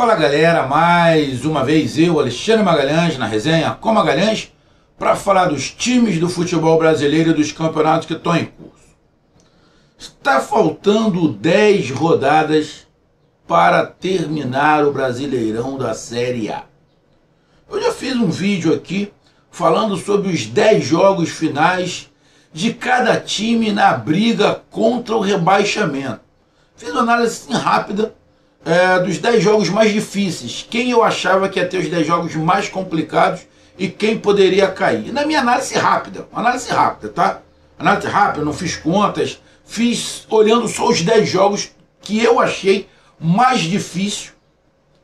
Fala galera, mais uma vez eu, Alexandre Magalhães, na resenha com Magalhães, para falar dos times do futebol brasileiro e dos campeonatos que estão em curso. Está faltando 10 rodadas para terminar o Brasileirão da Série A. Eu já fiz um vídeo aqui falando sobre os 10 jogos finais de cada time na briga contra o rebaixamento. Fiz uma análise assim, rápida dos 10 jogos mais difíceis, quem eu achava que ia ter os 10 jogos mais complicados e quem poderia cair. Na minha análise rápida, tá? Análise rápida, não fiz contas, fiz olhando só os 10 jogos que eu achei mais difícil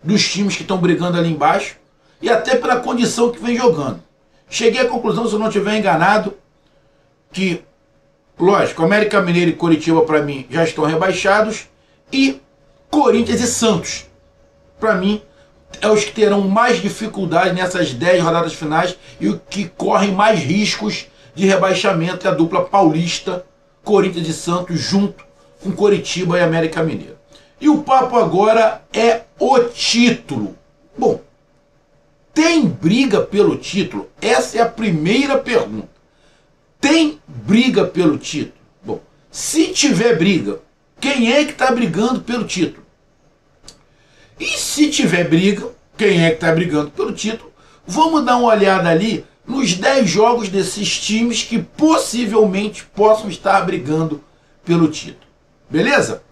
dos times que estão brigando ali embaixo e até pela condição que vem jogando. Cheguei à conclusão, se eu não estiver enganado, que, lógico, América Mineiro e Coritiba para mim já estão rebaixados e Corinthians e Santos, para mim, é os que terão mais dificuldade nessas 10 rodadas finais e o que correm mais riscos de rebaixamento é a dupla paulista, Corinthians e Santos, junto com Coritiba e América Mineiro. E o papo agora é o título. Bom, tem briga pelo título? Essa é a primeira pergunta. Tem briga pelo título? Bom, se tiver briga, quem é que está brigando pelo título? E se tiver briga, quem é que está brigando pelo título? Vamos dar uma olhada ali nos 10 jogos desses times que possivelmente possam estar brigando pelo título. Beleza?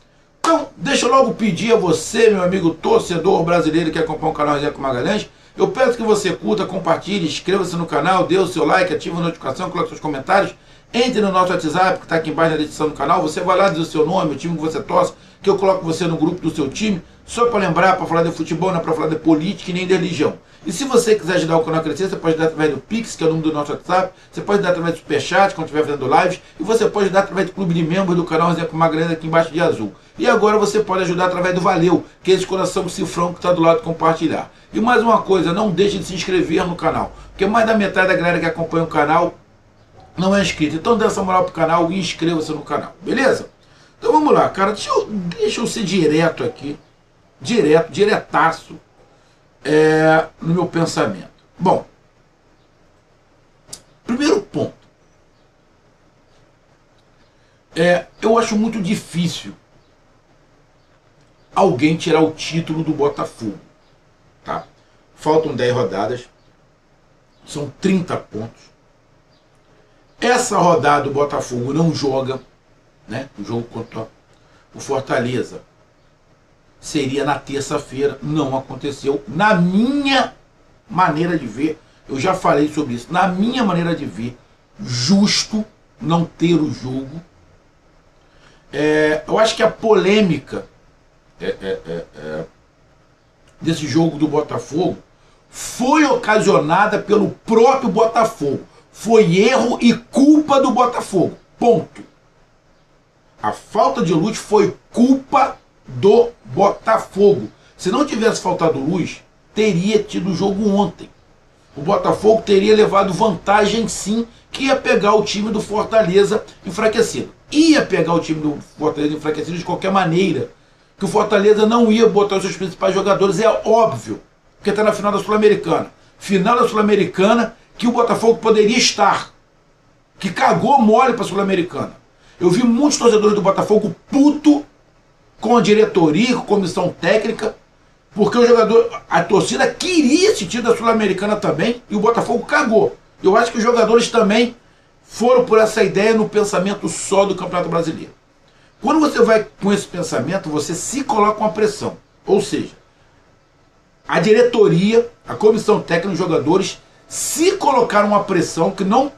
Então, deixa eu logo pedir a você, meu amigo torcedor brasileiro que acompanha o canal Resenha com Magalhães, eu peço que você curta, compartilhe, inscreva-se no canal, dê o seu like, ative a notificação, coloque seus comentários. Entre no nosso WhatsApp, que está aqui embaixo na descrição do canal. Você vai lá, diz o seu nome, o time que você torce, que eu coloco você no grupo do seu time. Só para lembrar, para falar de futebol, não é para falar de política e nem de religião. E se você quiser ajudar o canal a crescer, você pode dar através do Pix, que é o número do nosso WhatsApp. Você pode dar através do Superchat, quando estiver fazendo lives. E você pode dar através do clube de membros do canal Resenha com Magalhães, aqui embaixo de azul. E agora você pode ajudar através do Valeu, que é esse coração cifrão que está do lado de compartilhar. E mais uma coisa, não deixe de se inscrever no canal, porque mais da metade da galera que acompanha o canal não é inscrito. Então dê essa moral pro canal e inscreva-se no canal, beleza? Então vamos lá, cara, deixa eu ser direto aqui, diretaço no meu pensamento. Bom, primeiro ponto, eu acho muito difícil alguém tirar o título do Botafogo, tá? Faltam 10 rodadas, são 30 pontos. Essa rodada o Botafogo não joga, né? O jogo contra o Fortaleza seria na terça-feira, não aconteceu. Na minha maneira de ver, eu já falei sobre isso, na minha maneira de ver, justo não ter o jogo. Eu acho que a polêmica desse jogo do Botafogo foi ocasionada pelo próprio Botafogo. Foi erro e culpa do Botafogo. Ponto. A falta de luz foi culpa do Botafogo. Se não tivesse faltado luz, teria tido jogo ontem. O Botafogo teria levado vantagem sim, que ia pegar o time do Fortaleza enfraquecido. Ia pegar o time do Fortaleza enfraquecido de qualquer maneira. Que o Fortaleza não ia botar os seus principais jogadores, é óbvio. Porque está na final da Sul-Americana. Final da Sul-Americana que o Botafogo poderia estar, que cagou mole para a Sul-Americana. Eu vi muitos torcedores do Botafogo puto com a diretoria, com a comissão técnica, porque a torcida queria esse título da Sul-Americana também, e o Botafogo cagou. Eu acho que os jogadores também foram por essa ideia no pensamento só do Campeonato Brasileiro. Quando você vai com esse pensamento, você se coloca uma pressão. Ou seja, a diretoria, a comissão técnica, os jogadores se colocaram uma pressão que não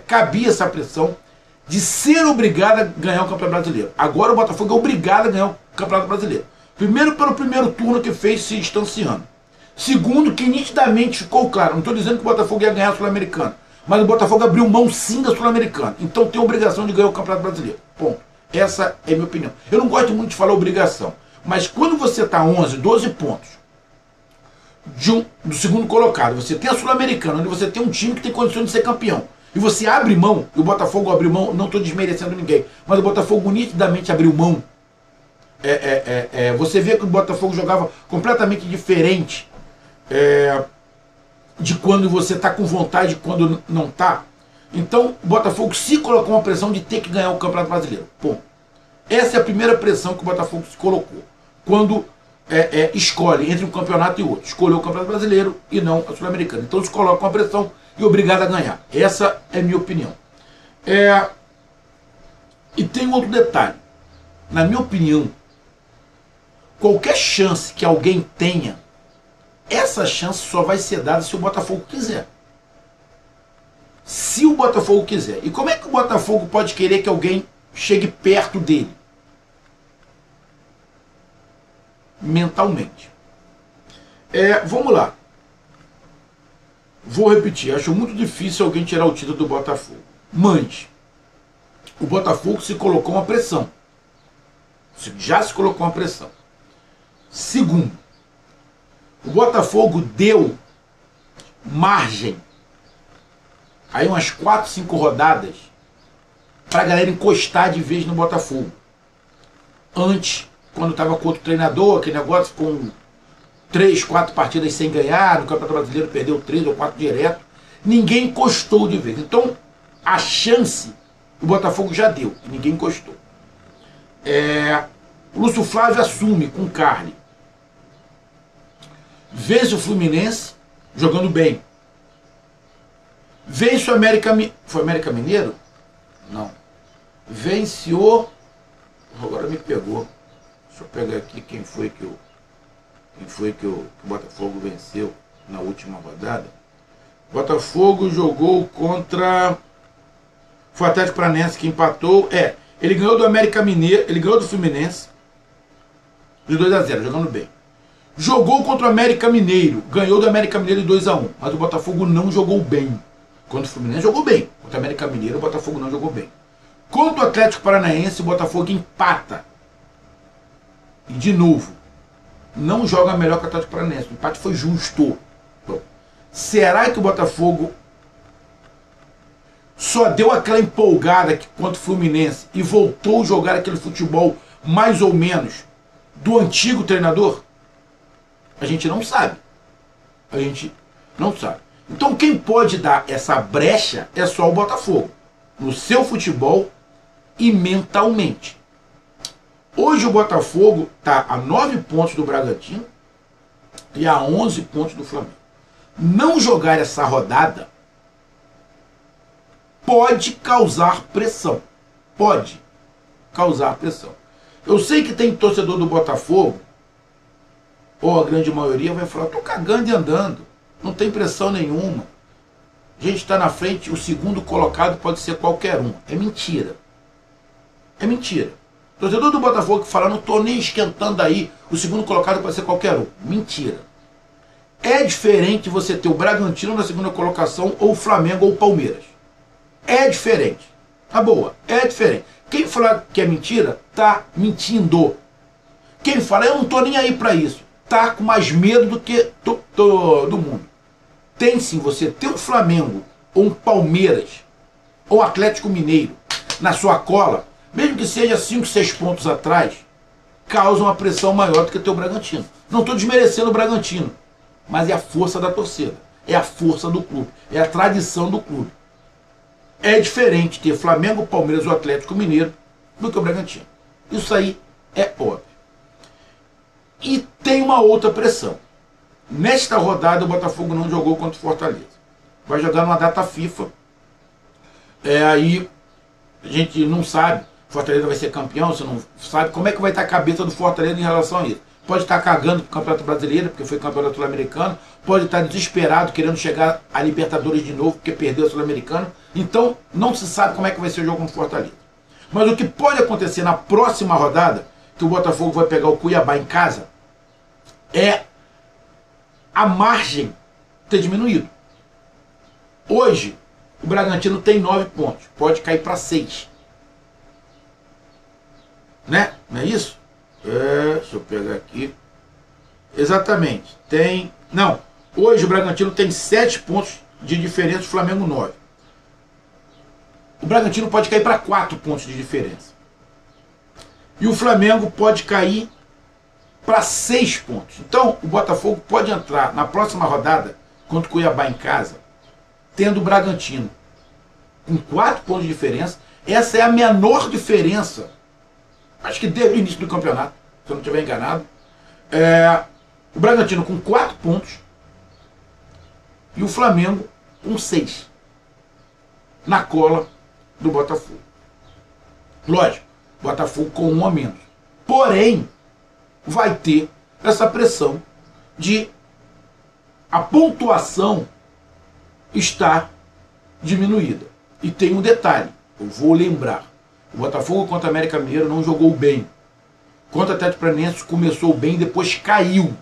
cabia essa pressão de ser obrigado a ganhar o Campeonato Brasileiro. Agora o Botafogo é obrigado a ganhar o Campeonato Brasileiro. Primeiro, pelo primeiro turno que fez se distanciando. Segundo, que nitidamente ficou claro. Não estou dizendo que o Botafogo ia ganhar a Sul-Americana, mas o Botafogo abriu mão sim da Sul-Americana. Então tem a obrigação de ganhar o Campeonato Brasileiro. Ponto. Essa é a minha opinião. Eu não gosto muito de falar obrigação, mas quando você está 11, 12 pontos do segundo colocado, você tem a Sul-Americana, onde você tem um time que tem condições de ser campeão, e você abre mão, e o Botafogo abriu mão, não estou desmerecendo ninguém, mas o Botafogo nitidamente abriu mão você vê que o Botafogo jogava completamente diferente de quando você está com vontade e quando não está. Então o Botafogo se colocou uma pressão de ter que ganhar o Campeonato Brasileiro. Bom, essa é a primeira pressão que o Botafogo se colocou. Quando escolhe entre um campeonato e outro. Escolheu o Campeonato Brasileiro e não a Sul-Americana. Então se coloca uma pressão e é obrigado a ganhar. Essa é a minha opinião. E tem um outro detalhe. Na minha opinião, qualquer chance que alguém tenha, essa chance só vai ser dada se o Botafogo quiser. Se o Botafogo quiser. E como é que o Botafogo pode querer que alguém chegue perto dele? Mentalmente. Vamos lá. Vou repetir. Acho muito difícil alguém tirar o título do Botafogo. Mas o Botafogo se colocou uma pressão. Já se colocou uma pressão. Segundo, o Botafogo deu margem aí umas 4, 5 rodadas para a galera encostar de vez no Botafogo. Antes, quando estava com outro treinador, aquele negócio com 3, 4 partidas sem ganhar, no Campeonato Brasileiro perdeu 3 ou 4 direto, ninguém encostou de vez. Então, a chance o Botafogo já deu, e ninguém encostou. O Lúcio Flávio assume com Carly. Vence o Fluminense, jogando bem. Vence o América... Foi América Mineiro? Não. Vence o... Agora me pegou. Deixa eu pegar aqui quem foi que o Botafogo venceu na última rodada. O Botafogo jogou contra... Foi o Atlético Paranaense que empatou. Ele ganhou do América Mineiro, ele ganhou do Fluminense de 2-0, jogando bem. Jogou contra o América Mineiro, ganhou do América Mineiro de 2-1, mas o Botafogo não jogou bem. Contra o Fluminense jogou bem, contra o América Mineiro o Botafogo não jogou bem. Contra o Atlético Paranaense o Botafogo empata. E de novo, não joga melhor que o Atlético Paranaense, o empate foi justo. Bom, será que o Botafogo só deu aquela empolgada contra o Fluminense e voltou a jogar aquele futebol mais ou menos do antigo treinador? A gente não sabe. A gente não sabe. Então quem pode dar essa brecha é só o Botafogo. No seu futebol e mentalmente. Hoje o Botafogo está a 9 pontos do Bragantino e a 11 pontos do Flamengo. Não jogar essa rodada pode causar pressão. Pode causar pressão. Eu sei que tem torcedor do Botafogo, ou a grande maioria vai falar, tô cagando e andando, não tem pressão nenhuma. A gente está na frente, o segundo colocado pode ser qualquer um. É mentira. É mentira. Torcedor do Botafogo que fala, não tô nem esquentando aí, o segundo colocado pode ser qualquer um. Mentira. É diferente você ter o Bragantino na segunda colocação, ou o Flamengo ou o Palmeiras. É diferente. Tá boa, é diferente. Quem falar que é mentira, tá mentindo. Quem fala, eu não tô nem aí pra isso, tá com mais medo do que do mundo. Tem sim, você ter um Flamengo, ou um Palmeiras, ou um Atlético Mineiro na sua cola, mesmo que seja 5, 6 pontos atrás, causa uma pressão maior do que ter o Bragantino. Não estou desmerecendo o Bragantino, mas é a força da torcida, é a força do clube, é a tradição do clube. É diferente ter Flamengo, Palmeiras ou Atlético Mineiro do que o Bragantino. Isso aí é óbvio. E tem uma outra pressão. Nesta rodada o Botafogo não jogou contra o Fortaleza. Vai jogar numa data FIFA. Aí a gente não sabe. Fortaleza vai ser campeão, você não sabe como é que vai estar a cabeça do Fortaleza em relação a isso. Pode estar cagando para o Campeonato Brasileiro, porque foi campeão da Sul-Americana. Pode estar desesperado, querendo chegar a Libertadores de novo, porque perdeu a Sul-Americana. Então, não se sabe como é que vai ser o jogo com o Fortaleza. Mas o que pode acontecer na próxima rodada, que o Botafogo vai pegar o Cuiabá em casa, é a margem ter diminuído. Hoje, o Bragantino tem 9 pontos. Pode cair para 6. Né? Não é isso? Deixa eu pegar aqui. Exatamente. Tem... Não. Hoje o Bragantino tem 7 pontos de diferença, o Flamengo 9. O Bragantino pode cair para 4 pontos de diferença. E o Flamengo pode cair para 6 pontos. Então, o Botafogo pode entrar na próxima rodada contra o Cuiabá em casa, tendo o Bragantino com 4 pontos de diferença. Essa é a menor diferença, acho que desde o início do campeonato, se eu não estiver enganado. O Bragantino com 4 pontos e o Flamengo com 6, na cola do Botafogo. Lógico, Botafogo com 1 a menos. Porém, vai ter essa pressão de a pontuação estar diminuída. E tem um detalhe, eu vou lembrar. O Botafogo contra o América Mineiro não jogou bem. Contra o Atlético Paranaense começou bem, depois caiu.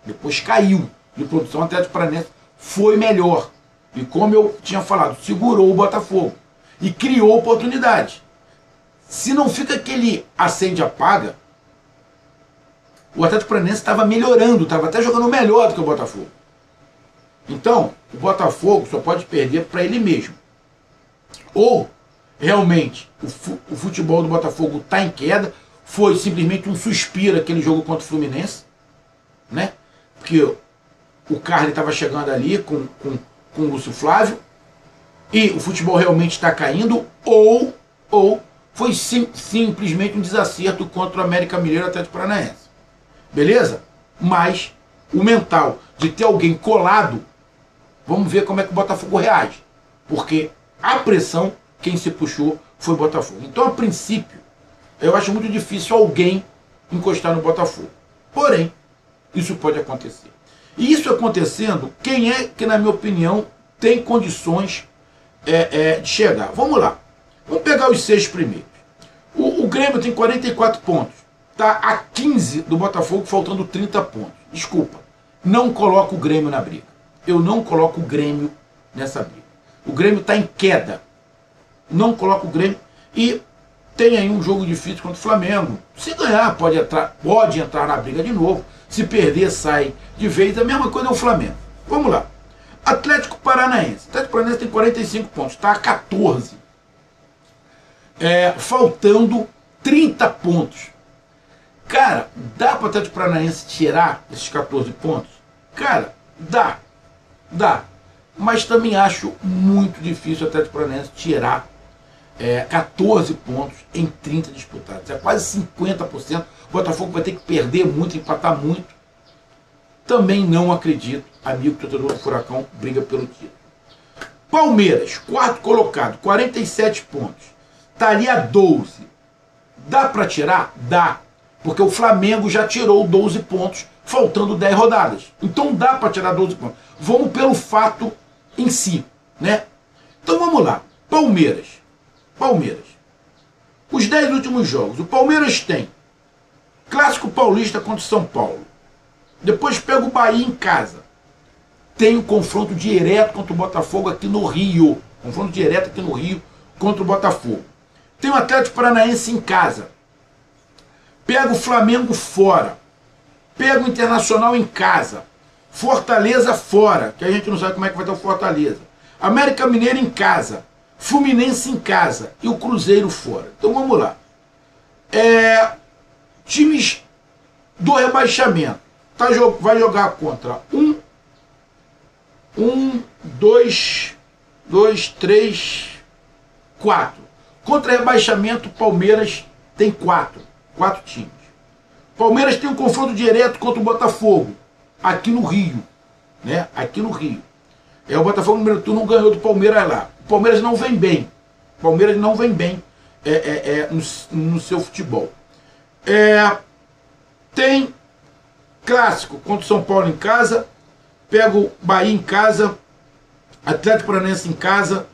Depois caiu de produção. O Atlético Paranaense foi melhor. E como eu tinha falado, segurou o Botafogo. E criou oportunidade. Se não fica aquele acende e apaga, o Atlético Paranaense estava melhorando, estava até jogando melhor do que o Botafogo. Então, o Botafogo só pode perder para ele mesmo. Ou, realmente, o futebol do Botafogo está em queda, foi simplesmente um suspiro aquele jogo contra o Fluminense, né? Porque o Carly estava chegando ali com o Lúcio Flávio, e o futebol realmente está caindo, ou foi simplesmente um desacerto contra o América Mineiro e Atlético Paranaense. Beleza? Mas o mental de ter alguém colado, vamos ver como é que o Botafogo reage. Porque a pressão, quem se puxou foi o Botafogo. Então, a princípio, eu acho muito difícil alguém encostar no Botafogo. Porém, isso pode acontecer. E isso acontecendo, quem é que, na minha opinião, tem condições de chegar? Vamos lá. Vamos pegar os 6 primeiros. O Grêmio tem 44 pontos. Está a 15 do Botafogo, faltando 30 pontos. Desculpa, não coloco o Grêmio na briga. Eu não coloco o Grêmio nessa briga. O Grêmio está em queda. Não coloco o Grêmio. E tem aí um jogo difícil contra o Flamengo. Se ganhar, pode entrar na briga de novo. Se perder, sai de vez. A mesma coisa é o Flamengo. Vamos lá. Atlético Paranaense. Atlético Paranaense tem 45 pontos. Está a 14. Faltando 30 pontos. Cara, dá para o Atlético Paranaense tirar esses 14 pontos? Cara, dá. Mas também acho muito difícil o Atlético Paranaense tirar 14 pontos em 30 disputados. É quase 50%. O Botafogo vai ter que perder muito, empatar muito. Também não acredito, amigo torcedor do Furacão, briga pelo título. Palmeiras, 4º colocado, 47 pontos. Está ali a 12. Dá para tirar? Dá. Porque o Flamengo já tirou 12 pontos, faltando 10 rodadas. Então dá para tirar 12 pontos. Vamos pelo fato em si, né? Então vamos lá. Palmeiras. Os 10 últimos jogos. O Palmeiras tem Clássico Paulista contra o São Paulo. Depois pega o Bahia em casa. Tem o confronto direto contra o Botafogo aqui no Rio. Confronto direto aqui no Rio contra o Botafogo. Tem o Atlético Paranaense em casa. Pega o Flamengo fora. Pega o Internacional em casa. Fortaleza fora, que a gente não sabe como é que vai estar o Fortaleza. América Mineiro em casa. Fluminense em casa. E o Cruzeiro fora. Então vamos lá. Times do rebaixamento. Vai jogar contra 4. Contra rebaixamento, Palmeiras tem 4 times. Palmeiras tem um confronto direto contra o Botafogo, aqui no Rio. Né? Aqui no Rio. O Botafogo no primeiro turno não ganhou do Palmeiras lá. O Palmeiras não vem bem. No seu futebol. Tem clássico contra o São Paulo em casa. Pega o Bahia em casa. Atlético Paranaense em casa.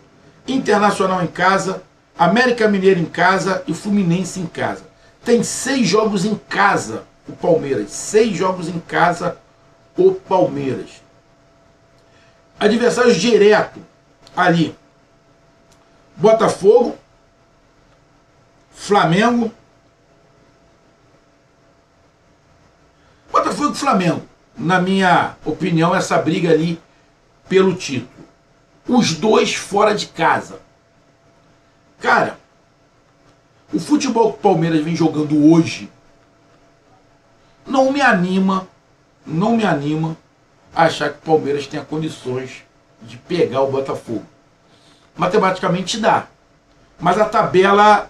Internacional em casa. América Mineiro em casa e Fluminense em casa. Tem 6 jogos em casa o Palmeiras. 6 jogos em casa o Palmeiras. Adversários direto ali. Botafogo, Flamengo. Botafogo e Flamengo. Na minha opinião, essa briga ali pelo título. Os dois fora de casa. Cara, o futebol que o Palmeiras vem jogando hoje não me anima a achar que o Palmeiras tenha condições de pegar o Botafogo. Matematicamente dá, mas a tabela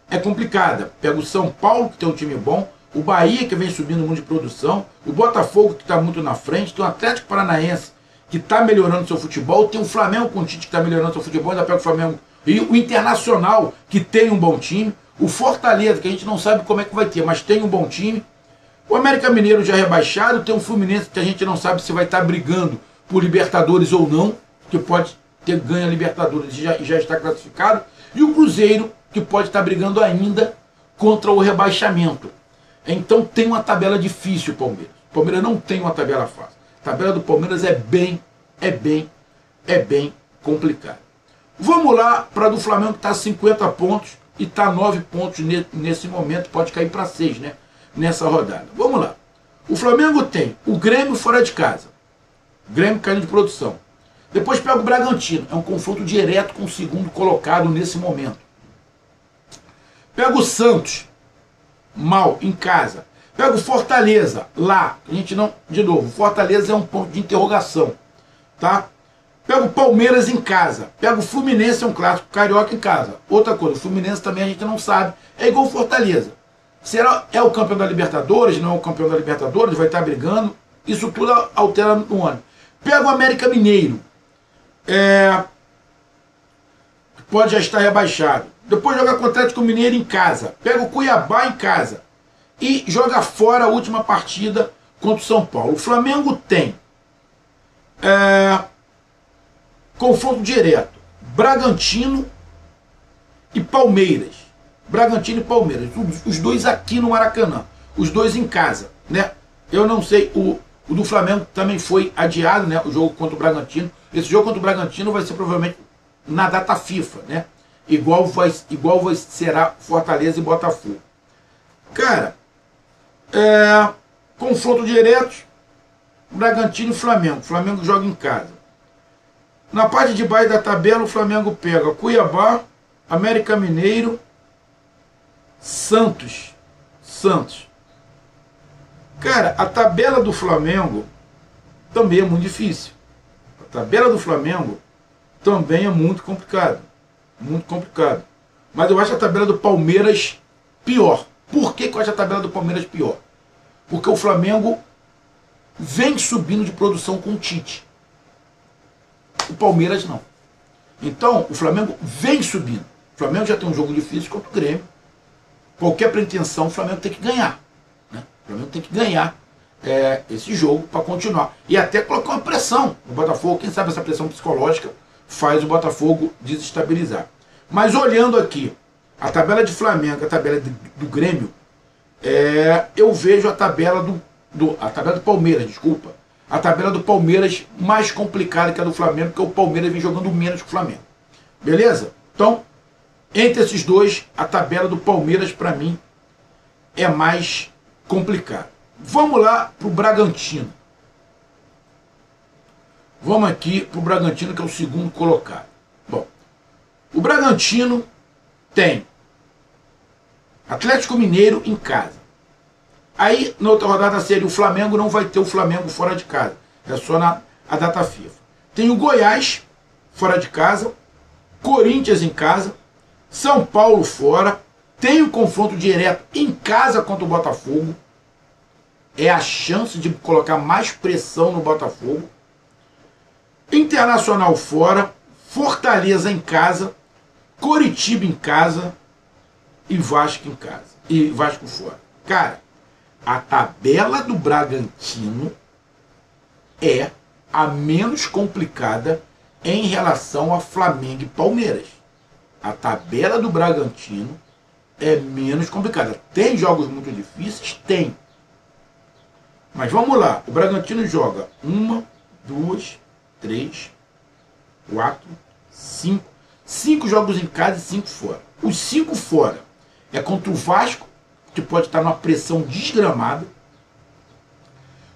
é complicada. Pega o São Paulo, que tem um time bom, o Bahia, que vem subindo muito de produção, o Botafogo, que está muito na frente, tem o Atlético Paranaense, que está melhorando seu futebol, tem o Flamengo com o Tite, que está melhorando seu futebol, ainda pega o Flamengo, e o Internacional, que tem um bom time, o Fortaleza, que a gente não sabe como é que vai ter, mas tem um bom time, o América Mineiro já rebaixado, tem o Fluminense, que a gente não sabe se vai estar brigando por Libertadores ou não, que pode ter ganho a Libertadores e já está classificado, e o Cruzeiro, que pode estar brigando ainda contra o rebaixamento. Então tem uma tabela difícil o Palmeiras. O Palmeiras não tem uma tabela fácil. A tabela do Palmeiras é bem complicada. Vamos lá para a do Flamengo, que está a 50 pontos e está a 9 pontos nesse momento, pode cair para 6, né? Nessa rodada. Vamos lá. O Flamengo tem o Grêmio fora de casa. Grêmio caindo de produção. Depois pega o Bragantino. É um confronto direto com o segundo colocado nesse momento. Pega o Santos, mal, em casa. Pega o Fortaleza, lá. A gente não... De novo, Fortaleza é um ponto de interrogação. Tá? Pega o Palmeiras em casa. Pega o Fluminense, é um clássico carioca em casa. Outra coisa, o Fluminense também a gente não sabe. É igual o Fortaleza. Será é o campeão da Libertadores? Não é o campeão da Libertadores? Vai estar brigando? Isso tudo altera no ano. Pega o América Mineiro. Pode já estar rebaixado. Depois joga com o Atlético Mineiro em casa. Pega o Cuiabá em casa. E joga fora a última partida contra o São Paulo. O Flamengo tem confronto direto. Bragantino e Palmeiras. Bragantino e Palmeiras. Os dois aqui no Maracanã. Os dois em casa. Né? Eu não sei, o do Flamengo também foi adiado, né? O jogo contra o Bragantino. Esse jogo contra o Bragantino vai ser provavelmente na data FIFA, né? Igual será Fortaleza e Botafogo. Cara, confronto direto, Bragantino e Flamengo. O Flamengo joga em casa. Na parte de baixo da tabela, o Flamengo pega Cuiabá, América Mineiro, Santos. Cara, a tabela do Flamengo também é muito difícil. A tabela do Flamengo também é muito complicada. Muito complicado. Mas eu acho a tabela do Palmeiras pior. Por que eu acho a tabela do Palmeiras pior? Porque o Flamengo vem subindo de produção com o Tite. O Palmeiras não. Então, o Flamengo vem subindo. O Flamengo já tem um jogo difícil contra o Grêmio. Qualquer pretensão, o Flamengo tem que ganhar. Né? O Flamengo tem que ganhar esse jogo para continuar. E até colocar uma pressão no Botafogo. Quem sabe essa pressão psicológica faz o Botafogo desestabilizar. Mas olhando aqui a tabela de Flamengo, a tabela do Grêmio, eu vejo a tabela do Palmeiras, desculpa. A tabela do Palmeiras mais complicada que a do Flamengo, porque o Palmeiras vem jogando menos que o Flamengo. Beleza? Então, entre esses dois, a tabela do Palmeiras, para mim, é mais complicada. Vamos lá para o Bragantino. Vamos aqui para o Bragantino, que é o segundo colocado. Bom, o Bragantino tem Atlético Mineiro em casa. Aí, na outra rodada seria o Flamengo, não vai ter o Flamengo fora de casa. É só na data FIFA. Tem o Goiás fora de casa, Corinthians em casa, São Paulo fora, tem o confronto direto em casa contra o Botafogo. É a chance de colocar mais pressão no Botafogo. Internacional fora, Fortaleza em casa, Coritiba em casa e Vasco em casa. E Vasco fora. Cara, a tabela do Bragantino é a menos complicada em relação a Flamengo e Palmeiras. A tabela do Bragantino é menos complicada. Tem jogos muito difíceis? Tem. Mas vamos lá. O Bragantino joga 1, 2, 3, 4, 5. 5 jogos em casa e 5 fora. Os 5 fora é contra o Vasco, que pode estar numa pressão desgramada.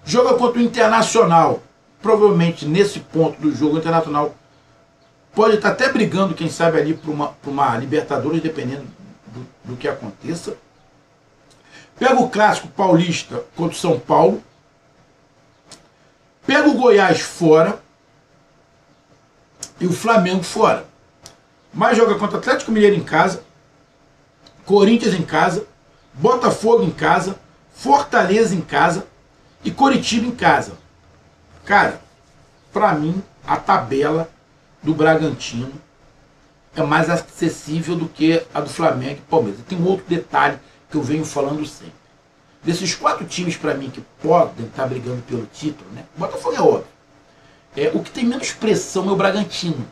Joga contra o Internacional. Provavelmente nesse ponto do jogo, o Internacional pode estar até brigando, quem sabe, ali para uma Libertadores, dependendo do que aconteça. Pega o clássico paulista contra o São Paulo. Pega o Goiás fora. E o Flamengo fora. Mas joga contra o Atlético Mineiro em casa. Corinthians em casa. Botafogo em casa. Fortaleza em casa. E Coritiba em casa. Cara, pra mim, a tabela do Bragantino é mais acessível do que a do Flamengo e Palmeiras. E tem um outro detalhe que eu venho falando sempre. Desses 4 times, para mim, que podem estar brigando pelo título, né? O Botafogo é óbvio. O que tem menos pressão é o Bragantino.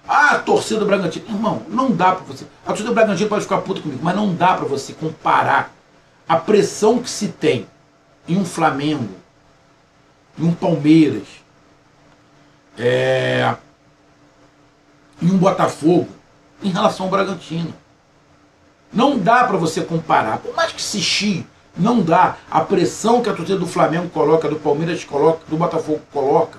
Ah, a torcida do Bragantino. Irmão, não dá para você... A torcida do Bragantino pode ficar puta comigo, mas não dá para você comparar a pressão que se tem em um Flamengo, em um Palmeiras, em um Botafogo, em relação ao Bragantino. Não dá para você comparar. Por mais que se xie, não dá. A pressão que a torcida do Flamengo coloca, do Palmeiras coloca, do Botafogo coloca,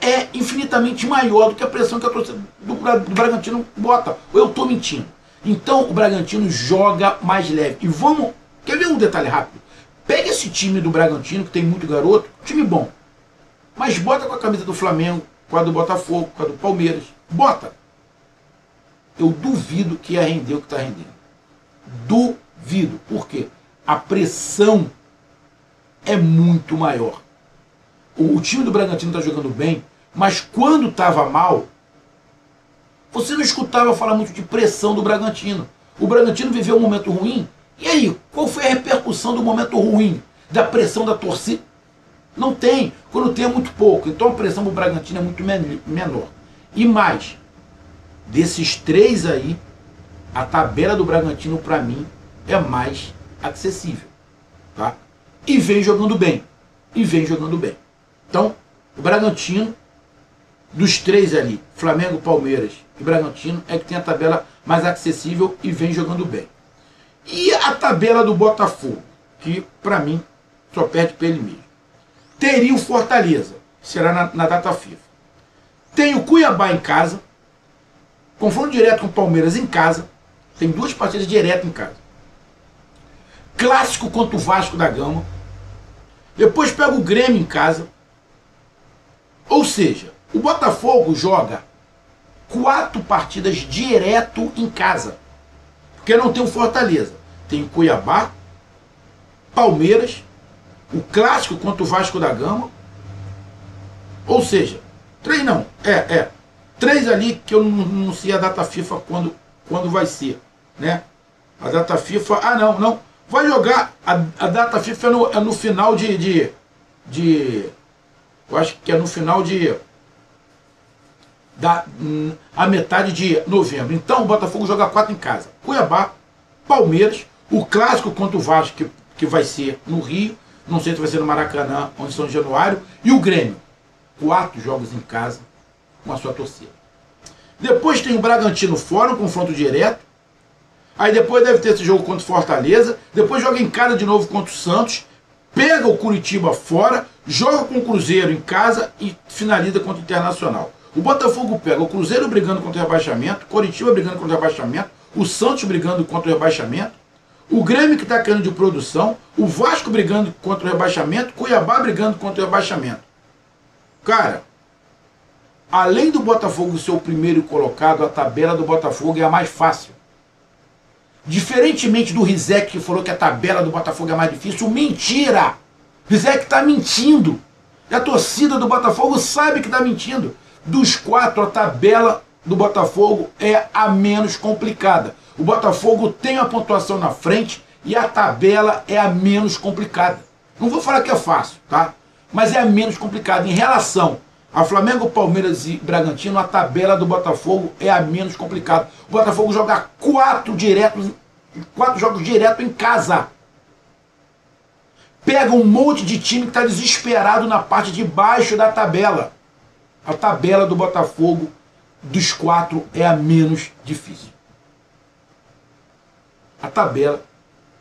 é infinitamente maior do que a pressão que a torcida do Bragantino bota. Ou eu estou mentindo? Então o Bragantino joga mais leve. E vamos... Quer ver um detalhe rápido? Pega esse time do Bragantino, que tem muito garoto, time bom, mas bota com a camisa do Flamengo, com a do Botafogo, com a do Palmeiras. Bota. Eu duvido que ia render o que está rendendo. Duvido. Por quê? A pressão é muito maior. O time do Bragantino está jogando bem, mas quando estava mal, você não escutava falar muito de pressão do Bragantino. O Bragantino viveu um momento ruim. E aí, qual foi a repercussão do momento ruim? Da pressão da torcida? Não tem. Quando tem é muito pouco. Então a pressão do Bragantino é muito menor. E mais, desses 3 aí, a tabela do Bragantino, para mim, é mais acessível. Tá? E vem jogando bem. E vem jogando bem. Então, o Bragantino, dos 3 ali, Flamengo, Palmeiras e Bragantino, é que tem a tabela mais acessível e vem jogando bem. E a tabela do Botafogo, que para mim só perde para ele mesmo. Teria o Fortaleza, será na data FIFA. Tem o Cuiabá em casa, confronto direto com o Palmeiras em casa, tem 2 partidas direto em casa. Clássico contra o Vasco da Gama, depois pega o Grêmio em casa. Ou seja, o Botafogo joga 4 partidas direto em casa. Porque não tem o Fortaleza. Tem o Cuiabá, Palmeiras, o clássico contra o Vasco da Gama. Ou seja, 3 não. 3 ali que eu não sei a data FIFA quando vai ser. Né? A data FIFA... Ah, não. Vai jogar... A data FIFA é no final eu acho que é no final a metade de novembro. Então o Botafogo joga 4 em casa. Cuiabá, Palmeiras, o clássico contra o Vasco, que vai ser no Rio, não sei se vai ser no Maracanã ou em São Januário, e o Grêmio. 4 jogos em casa com a sua torcida. Depois tem o Bragantino fora, um confronto direto. Aí depois deve ter esse jogo contra o Fortaleza. Depois joga em casa de novo contra o Santos. Pega o Curitiba fora, joga com o Cruzeiro em casa e finaliza contra o Internacional. O Botafogo pega o Cruzeiro brigando contra o rebaixamento, Coritiba brigando contra o rebaixamento, o Santos brigando contra o rebaixamento, o Grêmio que está caindo de produção, o Vasco brigando contra o rebaixamento, Cuiabá brigando contra o rebaixamento. Cara, além do Botafogo ser o primeiro colocado, a tabela do Botafogo é a mais fácil. Diferentemente do Rizek, que falou que a tabela do Botafogo é mais difícil, mentira! Rizek está mentindo. E a torcida do Botafogo sabe que está mentindo. Dos 4, a tabela do Botafogo é a menos complicada. O Botafogo tem a pontuação na frente e a tabela é a menos complicada. Não vou falar que é fácil, tá? Mas é a menos complicada. Em relação a Flamengo, Palmeiras e Bragantino, a tabela do Botafogo é a menos complicada. O Botafogo joga 4 jogos direto em casa. Pega um monte de time que está desesperado na parte de baixo da tabela. A tabela do Botafogo, dos 4, é a menos difícil. A tabela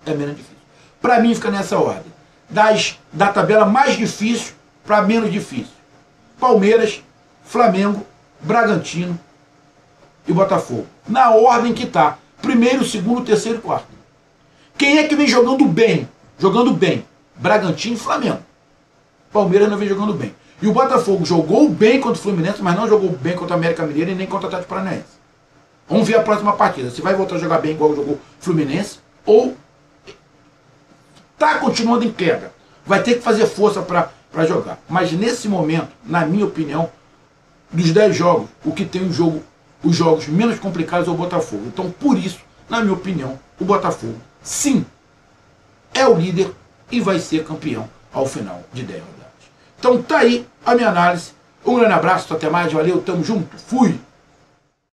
é menos difícil. Para mim fica nessa ordem. Da tabela mais difícil para menos difícil. Palmeiras, Flamengo, Bragantino e Botafogo. Na ordem que está. primeiro, segundo, terceiro e quarto. Quem é que vem jogando bem? Jogando bem. Bragantino e Flamengo. Palmeiras não vem jogando bem. E o Botafogo jogou bem contra o Fluminense, mas não jogou bem contra o América Mineiro e nem contra o Atlético Paranaense. Vamos ver a próxima partida. Se vai voltar a jogar bem igual jogou o Fluminense ou está continuando em queda. Vai ter que fazer força para jogar. Mas nesse momento, na minha opinião, dos 10 jogos, o que tem os jogos menos complicados é o Botafogo. Então, por isso, na minha opinião, o Botafogo, sim, é o líder e vai ser campeão ao final de 10 rodadas. Então tá aí a minha análise. Um grande abraço, até mais, valeu, tamo junto, fui!